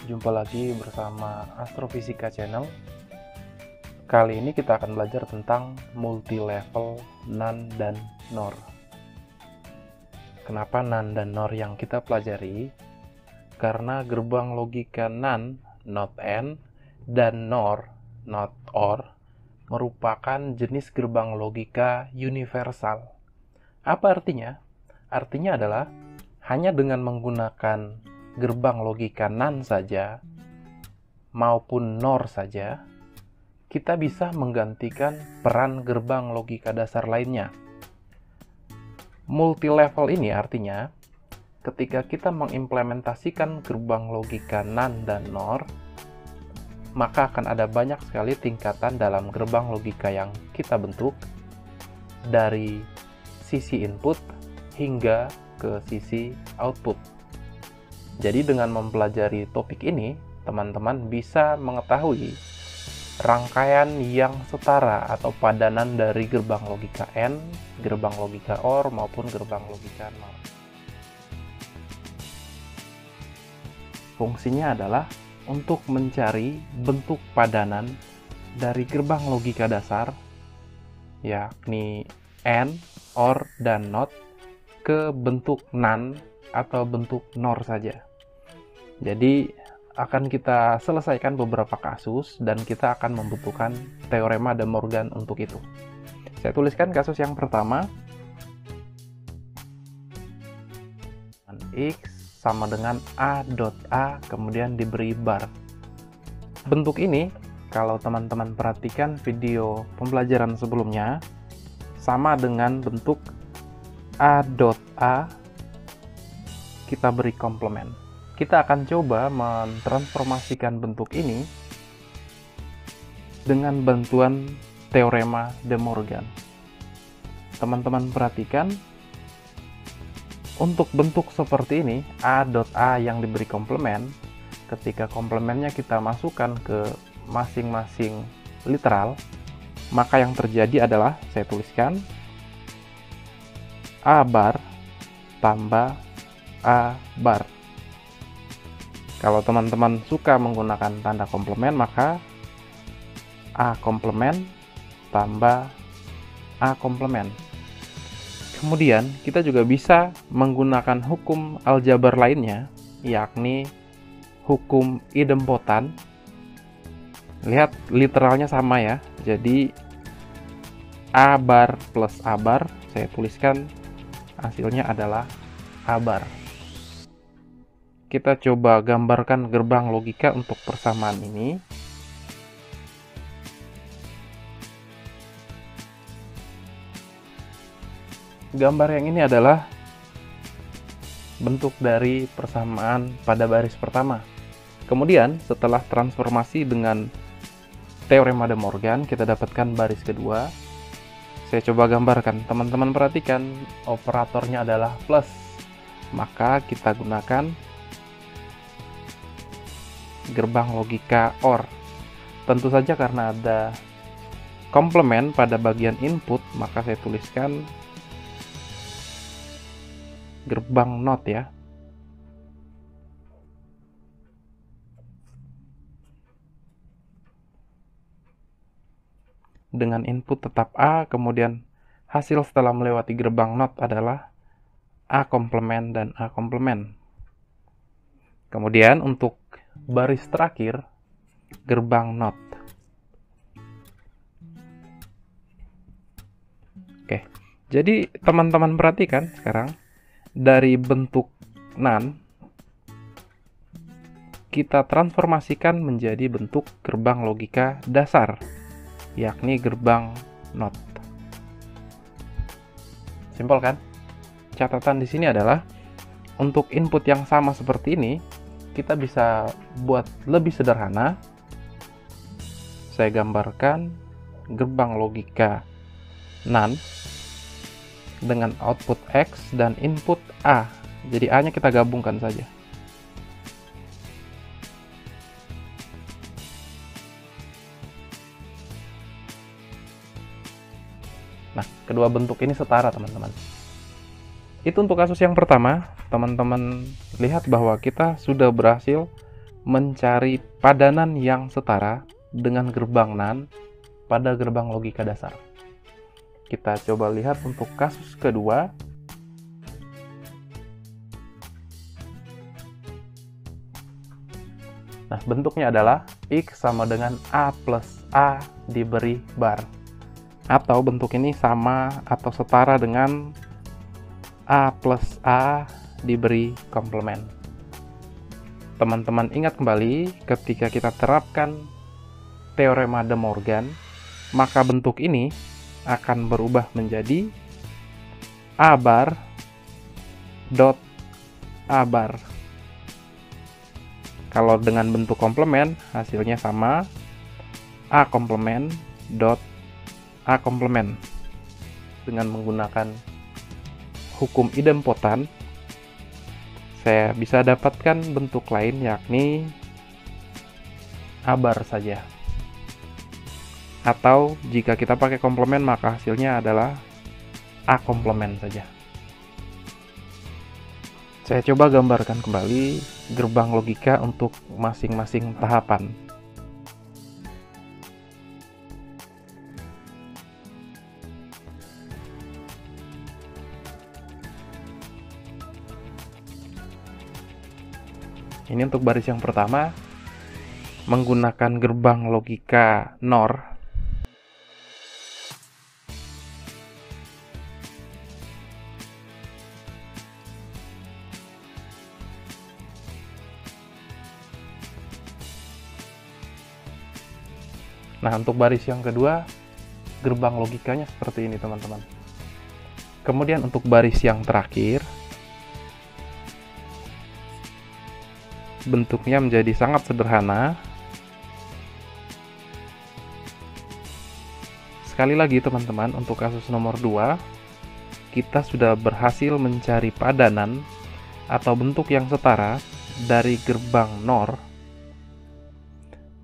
Jumpa lagi bersama Astrofisika Channel. Kali ini kita akan belajar tentang multi-level NaN dan NOR. Kenapa NaN dan NOR yang kita pelajari? Karena gerbang logika NaN, not AND, dan NOR, not OR, merupakan jenis gerbang logika universal. Apa artinya? Artinya adalah hanya dengan menggunakan gerbang logika NaN saja maupun NOR saja, kita bisa menggantikan peran gerbang logika dasar lainnya. Multi-level ini artinya ketika kita mengimplementasikan gerbang logika NaN dan NOR, maka akan ada banyak sekali tingkatan dalam gerbang logika yang kita bentuk dari sisi input hingga ke sisi output. Jadi dengan mempelajari topik ini, teman-teman bisa mengetahui rangkaian yang setara atau padanan dari gerbang logika AND, gerbang logika OR, maupun gerbang logika NOR. Fungsinya adalah untuk mencari bentuk padanan dari gerbang logika dasar, yakni AND, OR, dan NOT, ke bentuk NaN atau bentuk NOR saja. Jadi akan kita selesaikan beberapa kasus dan kita akan membutuhkan teorema De Morgan untuk itu. Saya tuliskan kasus yang pertama. X sama dengan A.A kemudian diberi bar. Bentuk ini kalau teman-teman perhatikan video pembelajaran sebelumnya sama dengan bentuk A.A kita beri komplement. Kita akan coba mentransformasikan bentuk ini dengan bantuan teorema De Morgan. Teman-teman perhatikan, untuk bentuk seperti ini, A.A yang diberi komplement, ketika komplementnya kita masukkan ke masing-masing literal, maka yang terjadi adalah, saya tuliskan, A bar tambah A bar. Kalau teman-teman suka menggunakan tanda komplement, maka A komplement tambah A komplement. Kemudian kita juga bisa menggunakan hukum aljabar lainnya, yakni hukum idempotan. Lihat literalnya sama ya. Jadi A bar plus A bar, saya tuliskan hasilnya adalah A bar. Kita coba gambarkan gerbang logika untuk persamaan ini. Gambar yang ini adalah bentuk dari persamaan pada baris pertama. Kemudian setelah transformasi dengan teorema De Morgan, kita dapatkan baris kedua. Saya coba gambarkan, teman-teman perhatikan operatornya adalah plus. Maka kita gunakan gerbang logika OR. Tentu saja karena ada komplement pada bagian input, maka saya tuliskan gerbang NOT ya. Dengan input tetap A, kemudian hasil setelah melewati gerbang NOT adalah A komplement dan A komplement. Kemudian untuk baris terakhir, gerbang NOT. Oke, jadi teman-teman perhatikan sekarang, dari bentuk NaN, kita transformasikan menjadi bentuk gerbang logika dasar, yakni gerbang NOT. Simpel kan? Catatan di sini adalah untuk input yang sama seperti ini, kita bisa buat lebih sederhana. Saya gambarkan gerbang logika NaN dengan output X dan input A. Jadi A-nya kita gabungkan saja. Nah, kedua bentuk ini setara, teman-teman. Itu untuk kasus yang pertama. Teman-teman lihat bahwa kita sudah berhasil mencari padanan yang setara dengan gerbang NaN pada gerbang logika dasar. Kita coba lihat untuk kasus kedua. Nah, bentuknya adalah X sama dengan A plus A diberi bar. Atau bentuk ini sama atau setara dengan A plus A diberi komplement. Teman-teman ingat kembali, ketika kita terapkan teorema De Morgan, maka bentuk ini akan berubah menjadi A bar dot A bar. Kalau dengan bentuk komplement, hasilnya sama A komplement dot A komplement. Dengan menggunakan hukum idempotan, saya bisa dapatkan bentuk lain, yakni A bar saja. Atau jika kita pakai komplement, maka hasilnya adalah A komplement saja. Saya coba gambarkan kembali gerbang logika untuk masing-masing tahapan. Ini untuk baris yang pertama, menggunakan gerbang logika NOR. Nah, untuk baris yang kedua, gerbang logikanya seperti ini, teman-teman. Kemudian untuk baris yang terakhir, bentuknya menjadi sangat sederhana. Sekali lagi, teman-teman, untuk kasus nomor 2, kita sudah berhasil mencari padanan atau bentuk yang setara dari gerbang NOR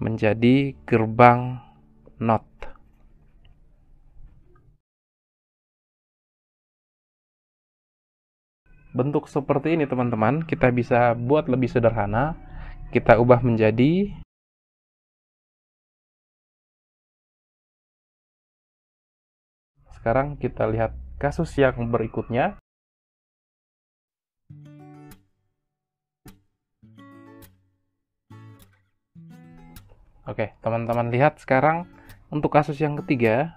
menjadi gerbang NOT. Bentuk seperti ini, teman-teman, kita bisa buat lebih sederhana. Kita ubah menjadi sekarang kita lihat kasus yang berikutnya. Oke, teman-teman lihat sekarang untuk kasus yang ketiga,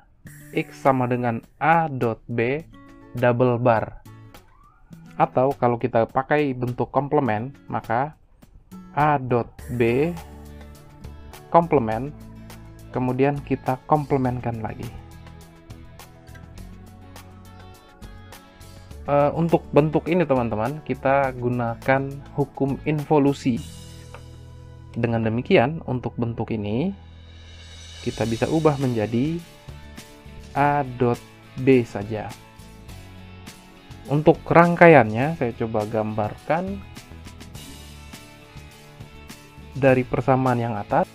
X sama dengan A dot B double bar. Atau kalau kita pakai bentuk komplement, maka A dot B komplement, kemudian kita komplementkan lagi. Untuk bentuk ini, teman-teman, kita gunakan hukum involusi. Dengan demikian, untuk bentuk ini kita bisa ubah menjadi A dot B saja. Untuk rangkaiannya, saya coba gambarkan dari persamaan yang atas.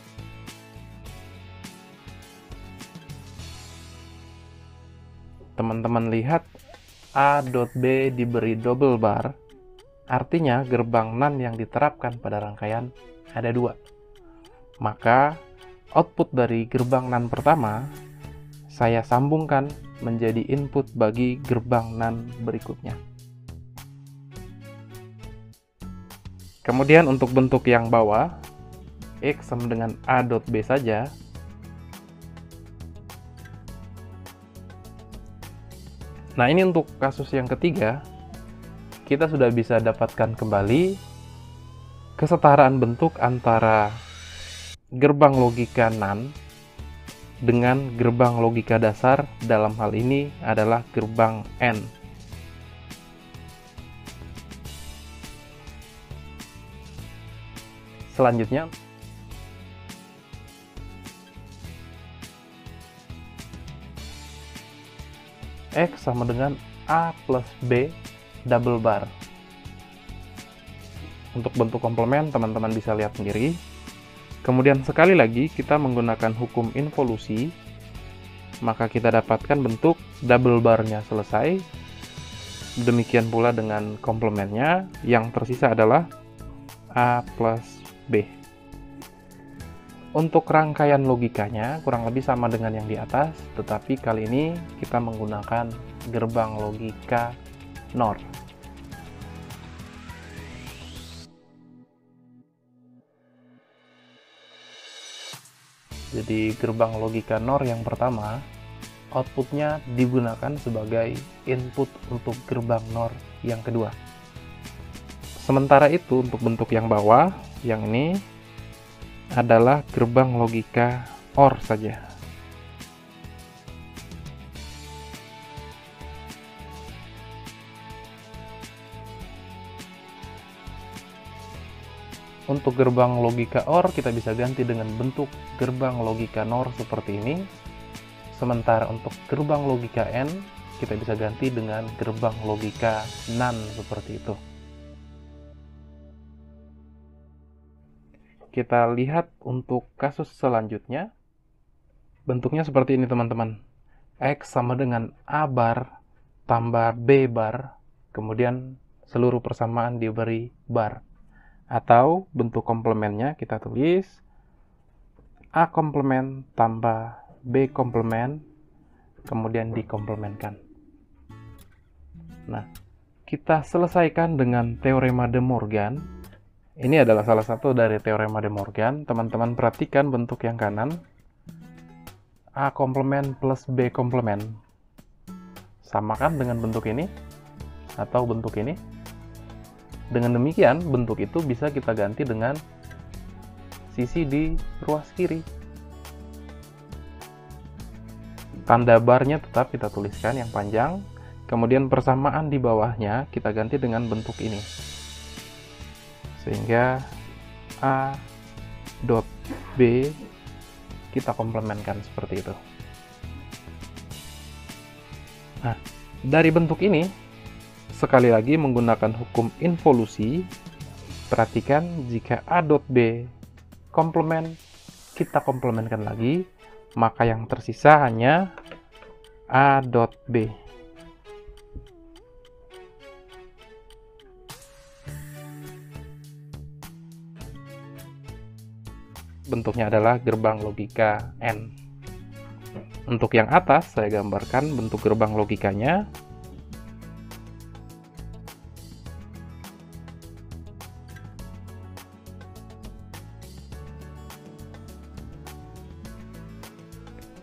Teman-teman lihat, A dot B diberi double bar, artinya gerbang NaN yang diterapkan pada rangkaian ada 2. Maka output dari gerbang NaN pertama saya sambungkan menjadi input bagi gerbang NaN berikutnya. Kemudian untuk bentuk yang bawah, X sama dengan A dot B saja. Nah, ini untuk kasus yang ketiga, kita sudah bisa dapatkan kembali kesetaraan bentuk antara gerbang logika NaN dengan gerbang logika dasar, dalam hal ini adalah gerbang N. Selanjutnya, X sama dengan A plus B double bar. Untuk bentuk komplement, teman-teman bisa lihat sendiri. Kemudian sekali lagi kita menggunakan hukum involusi, maka kita dapatkan bentuk double barnya selesai. Demikian pula dengan komplementnya, yang tersisa adalah A plus B. Untuk rangkaian logikanya kurang lebih sama dengan yang di atas, tetapi kali ini kita menggunakan gerbang logika NOR. Jadi gerbang logika NOR yang pertama, outputnya digunakan sebagai input untuk gerbang NOR yang kedua. Sementara itu untuk bentuk yang bawah, yang ini adalah gerbang logika OR saja. Untuk gerbang logika OR kita bisa ganti dengan bentuk gerbang logika NOR seperti ini. Sementara untuk gerbang logika AND kita bisa ganti dengan gerbang logika NAND seperti itu. Kita lihat untuk kasus selanjutnya. Bentuknya seperti ini teman-teman. X sama dengan A bar tambah B bar, kemudian seluruh persamaan diberi bar. Atau bentuk komplemennya kita tulis A komplemen tambah B komplemen, kemudian dikomplemenkan. Nah, kita selesaikan dengan teorema De Morgan. Ini adalah salah satu dari teorema De Morgan. Teman-teman perhatikan bentuk yang kanan. A komplemen plus B komplemen. Samakan dengan bentuk ini atau bentuk ini. Dengan demikian, bentuk itu bisa kita ganti dengan sisi di ruas kiri. Tanda barnya tetap kita tuliskan yang panjang. Kemudian persamaan di bawahnya kita ganti dengan bentuk ini. Sehingga A dot B kita komplemenkan seperti itu. Nah, dari bentuk ini, sekali lagi menggunakan hukum involusi, perhatikan jika A dot B komplemen, kita komplemenkan lagi, maka yang tersisa hanya A dot B. Bentuknya adalah gerbang logika N. Untuk yang atas, saya gambarkan bentuk gerbang logikanya.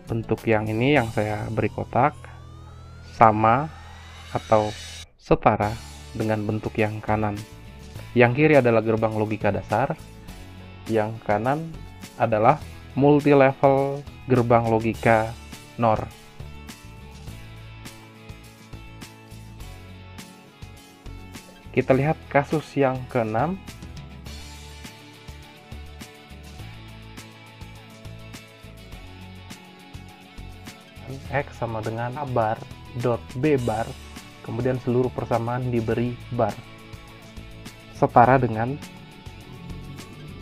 Bentuk yang ini yang saya beri kotak, sama atau setara dengan bentuk yang kanan. Yang kiri adalah gerbang logika dasar, yang kanan adalah multi-level gerbang logika NOR. Kita lihat kasus yang ke-6. X sama dengan A bar dot B bar, kemudian seluruh persamaan diberi bar. Setara dengan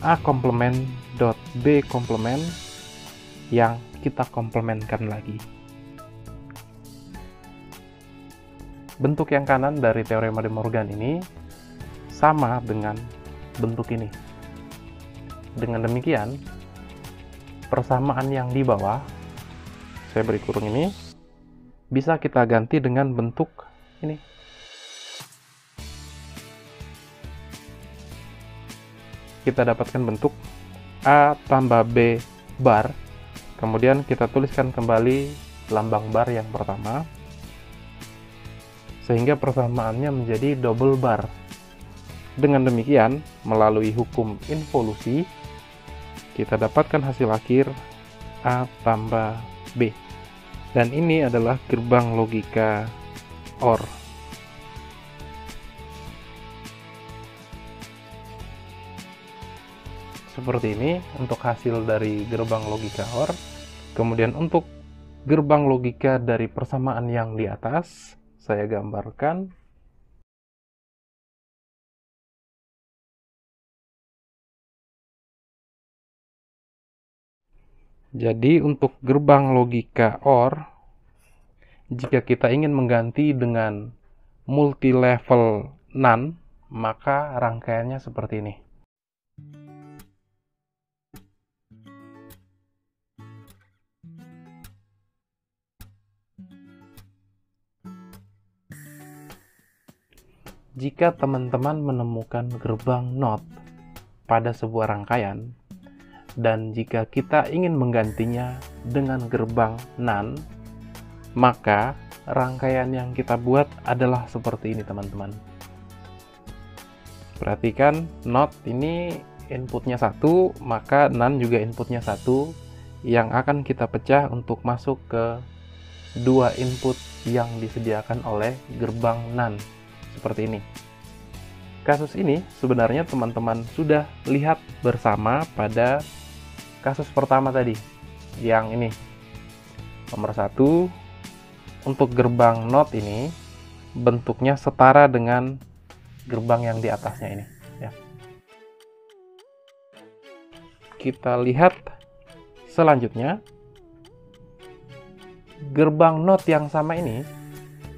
A komplemen dot B komplemen yang kita komplemenkan lagi. Bentuk yang kanan dari teorema De Morgan ini sama dengan bentuk ini. Dengan demikian, persamaan yang di bawah, saya beri kurung ini, bisa kita ganti dengan bentuk ini. Kita dapatkan bentuk A tambah B bar, kemudian kita tuliskan kembali lambang bar yang pertama, sehingga persamaannya menjadi double bar. Dengan demikian, melalui hukum involusi, kita dapatkan hasil akhir A tambah B. Dan ini adalah gerbang logika OR. Seperti ini untuk hasil dari gerbang logika OR. Kemudian untuk gerbang logika dari persamaan yang di atas, saya gambarkan. Jadi untuk gerbang logika OR, jika kita ingin mengganti dengan multi-level NAND, maka rangkaiannya seperti ini. jika teman-teman menemukan gerbang NOT pada sebuah rangkaian, dan jika kita ingin menggantinya dengan gerbang NaN, maka rangkaian yang kita buat adalah seperti ini, teman-teman. Perhatikan, NOT ini inputnya 1, maka NaN juga inputnya 1, yang akan kita pecah untuk masuk ke dua input yang disediakan oleh gerbang NaN, seperti ini. Kasus ini sebenarnya teman-teman sudah lihat bersama pada kasus pertama tadi, yang ini. Nomor 1, untuk gerbang NOT ini bentuknya setara dengan gerbang yang di atasnya ini, ya. Kita lihat selanjutnya, gerbang NOT yang sama ini,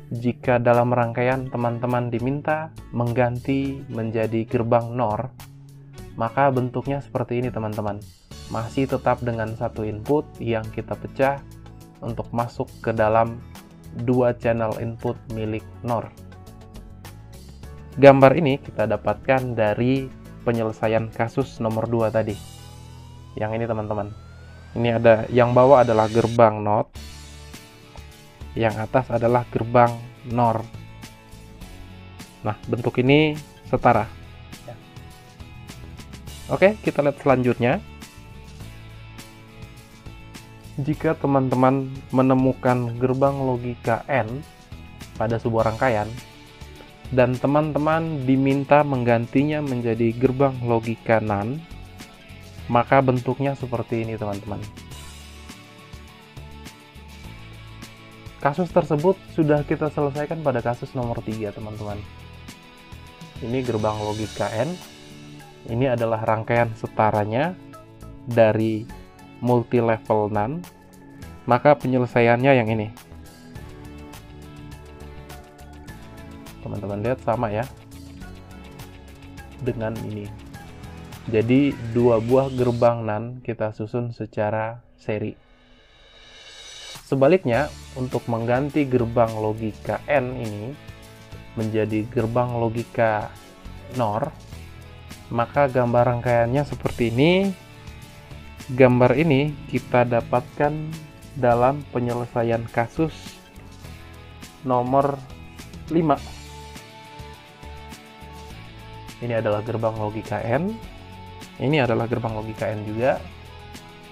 jika dalam rangkaian teman-teman diminta mengganti menjadi gerbang NOR, maka bentuknya seperti ini, teman-teman. Masih tetap dengan satu input yang kita pecah untuk masuk ke dalam dua channel input milik NOR. Gambar ini kita dapatkan dari penyelesaian kasus nomor 2 tadi. Yang ini, teman-teman. Ini ada yang bawah adalah gerbang NOT, yang atas adalah gerbang NOR. Nah, bentuk ini setara. Oke, kita lihat selanjutnya. Jika teman-teman menemukan gerbang logika N pada sebuah rangkaian, dan teman-teman diminta menggantinya menjadi gerbang logika NaN, maka bentuknya seperti ini, teman-teman. Kasus tersebut sudah kita selesaikan pada kasus nomor 3, teman-teman. Ini gerbang logika N. Ini adalah rangkaian setaranya dari multi-level NaN. Maka penyelesaiannya yang ini. Teman-teman lihat sama ya dengan ini. Jadi dua buah gerbang NaN kita susun secara seri. Sebaliknya, untuk mengganti gerbang logika N ini menjadi gerbang logika NOR, maka gambar rangkaiannya seperti ini. Gambar ini kita dapatkan dalam penyelesaian kasus nomor 5. Ini adalah gerbang logika N. Ini adalah gerbang logika N juga.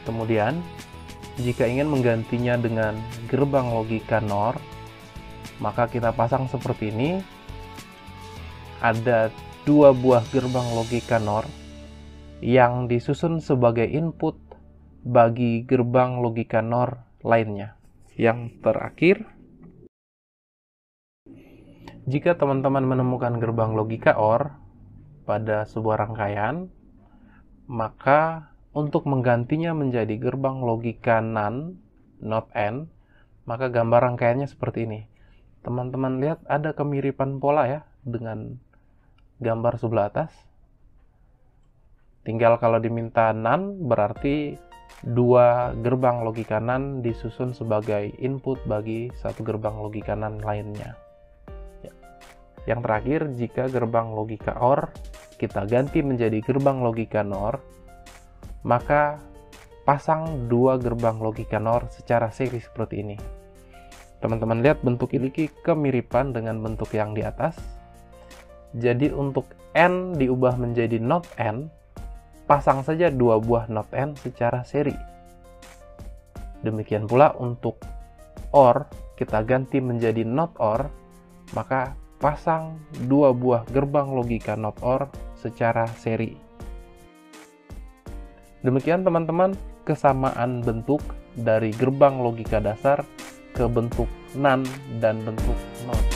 Kemudian, jika ingin menggantinya dengan gerbang logika NOR, maka kita pasang seperti ini. Ada dua buah gerbang logika NOR yang disusun sebagai input bagi gerbang logika NOR lainnya. Yang terakhir, jika teman-teman menemukan gerbang logika OR pada sebuah rangkaian, maka untuk menggantinya menjadi gerbang logika NaN, not N, maka gambar rangkaiannya seperti ini. Teman-teman lihat ada kemiripan pola ya dengan gambar sebelah atas. Tinggal kalau diminta NaN, berarti dua gerbang logika NaN disusun sebagai input bagi satu gerbang logika NaN lainnya. Yang terakhir, jika gerbang logika OR kita ganti menjadi gerbang logika NOR, maka pasang dua gerbang logika NOR secara seri seperti ini. Teman-teman lihat bentuk ini kemiripan dengan bentuk yang di atas. Jadi untuk N diubah menjadi not N, pasang saja dua buah not N secara seri. Demikian pula untuk OR, kita ganti menjadi not OR, maka pasang dua buah gerbang logika not OR secara seri. Demikian teman-teman kesamaan bentuk dari gerbang logika dasar ke bentuk NaN dan bentuk NOT.